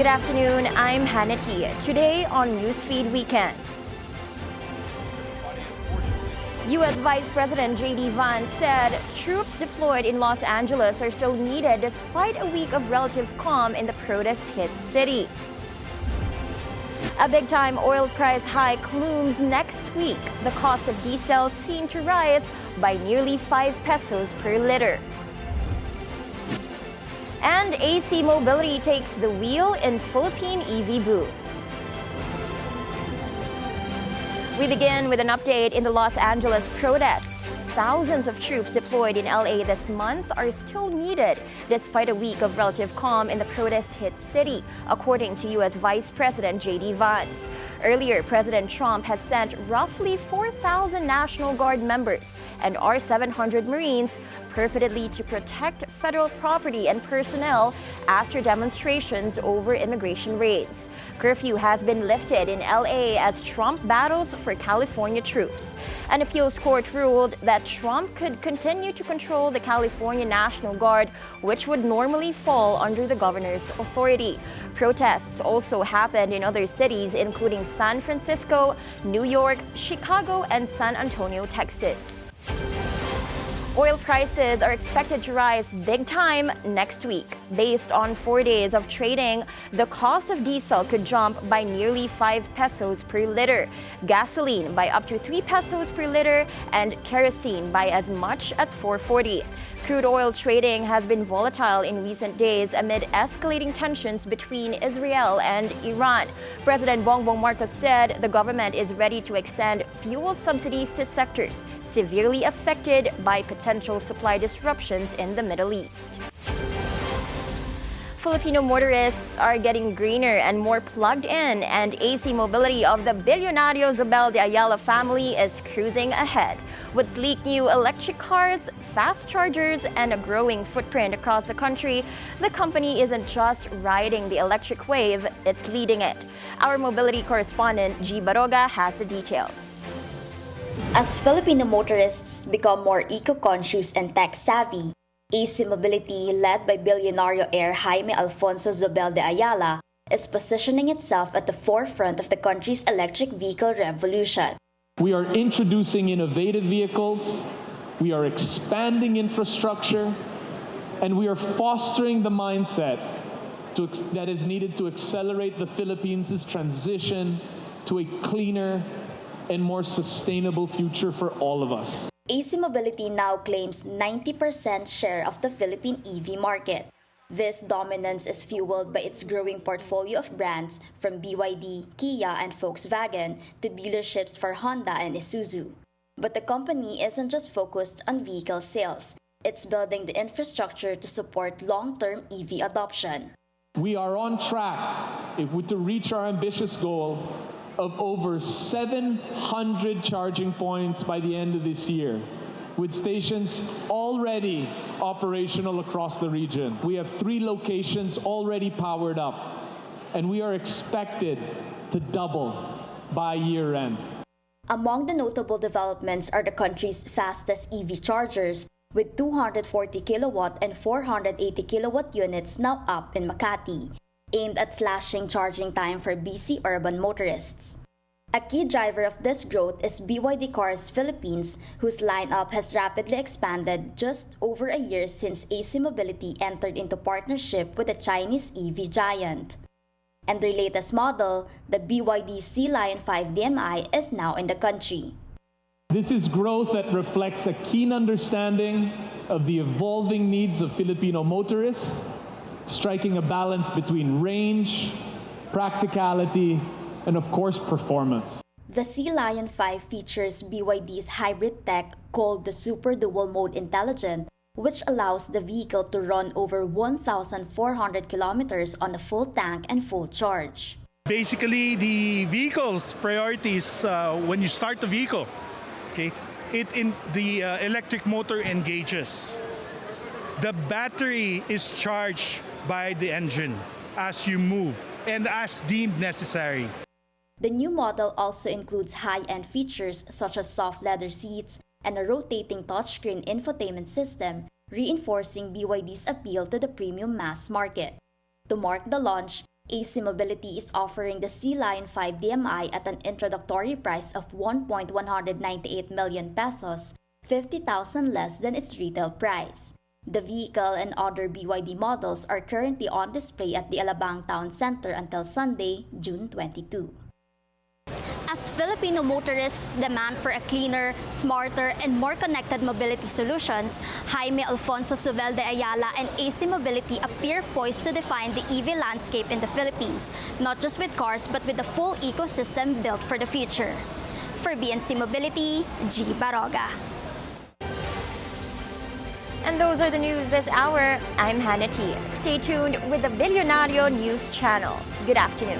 Good afternoon, I'm Hannity. Today on Newsfeed Weekend. U.S. Vice President J.D. Vance said troops deployed in Los Angeles are still needed despite a week of relative calm in the protest-hit city. A big-time oil price hike looms next week. The cost of diesel seen to rise by nearly 5 pesos per liter. And ACMobility takes the wheel in Philippine EV boom. We begin with an update in the Los Angeles protests. Thousands of troops deployed in LA this month are still needed despite a week of relative calm in the protest-hit city, according to U.S. Vice President J.D. Vance. Earlier, President Trump has sent roughly 4,000 National Guard members and R-700 Marines purportedly to protect federal property and personnel after demonstrations over immigration raids. Curfew has been lifted in LA as Trump battles for California troops. An appeals court ruled that Trump could continue to control the California National Guard, which would normally fall under the governor's authority. Protests also happened in other cities, including San Francisco, New York, Chicago, and San Antonio, Texas. Oil prices are expected to rise big time next week. Based on 4 days of trading, the cost of diesel could jump by nearly 5 pesos per liter, gasoline by up to 3 pesos per liter, and kerosene by as much as 4.40. Crude oil trading has been volatile in recent days amid escalating tensions between Israel and Iran. President Bongbong Marcos said the government is ready to extend fuel subsidies to sectors severely affected by potential supply disruptions in the Middle East. Filipino motorists are getting greener and more plugged in, and ACMobility of the Billionario Zobel de Ayala family is cruising ahead. With sleek new electric cars, fast chargers, and a growing footprint across the country, the company isn't just riding the electric wave, it's leading it. Our mobility correspondent, G. Baroga, has the details. As Filipino motorists become more eco-conscious and tech-savvy, ACMobility, led by billionaire heir Jaime Alfonso Zobel de Ayala, is positioning itself at the forefront of the country's electric vehicle revolution. We are introducing innovative vehicles, we are expanding infrastructure, and we are fostering the mindset that is needed to accelerate the Philippines' transition to a cleaner and more sustainable future for all of us. ACMobility now claims 90% share of the Philippine EV market. This dominance is fueled by its growing portfolio of brands from BYD, Kia, and Volkswagen to dealerships for Honda and Isuzu. But the company isn't just focused on vehicle sales. It's building the infrastructure to support long-term EV adoption. We are on track to reach our ambitious goal of over 700 charging points by the end of this year, with stations already operational across the region. We have 3 locations already powered up, and we are expected to double by year end. Among the notable developments are the country's fastest EV chargers, with 240 kilowatt and 480 kilowatt units now up in Makati, aimed at slashing charging time for busy urban motorists. A key driver of this growth is BYD Cars Philippines, whose lineup has rapidly expanded just over a year since ACMobility entered into partnership with the Chinese EV giant. And their latest model, the BYD Sea-Lion 5 DMI, is now in the country. This is growth that reflects a keen understanding of the evolving needs of Filipino motorists, striking a balance between range, practicality, and of course, performance. The Sea-Lion 5 features BYD's hybrid tech called the Super Dual Mode Intelligent, which allows the vehicle to run over 1,400 kilometers on a full tank and full charge. Basically, the vehicle's priorities when you start the vehicle, okay, the electric motor engages. The battery is charged by the engine as you move and as deemed necessary. The new model also includes high-end features such as soft leather seats and a rotating touchscreen infotainment system, reinforcing BYD's appeal to the premium mass market. To mark the launch, ACMobility is offering the Sea Lion 5 DMI at an introductory price of 1.198 million pesos, 50,000 less than its retail price. The vehicle and other BYD models are currently on display at the Alabang Town Center until Sunday, June 22. As Filipino motorists demand for a cleaner, smarter, and more connected mobility solutions, Jaime Alfonso Suvel de Ayala and ACMobility appear poised to define the EV landscape in the Philippines, not just with cars but with a full ecosystem built for the future. For BNC Mobility, G. Baroga. And those are the news this hour. I'm Hannah T. Stay tuned with the Billionario News Channel. Good afternoon.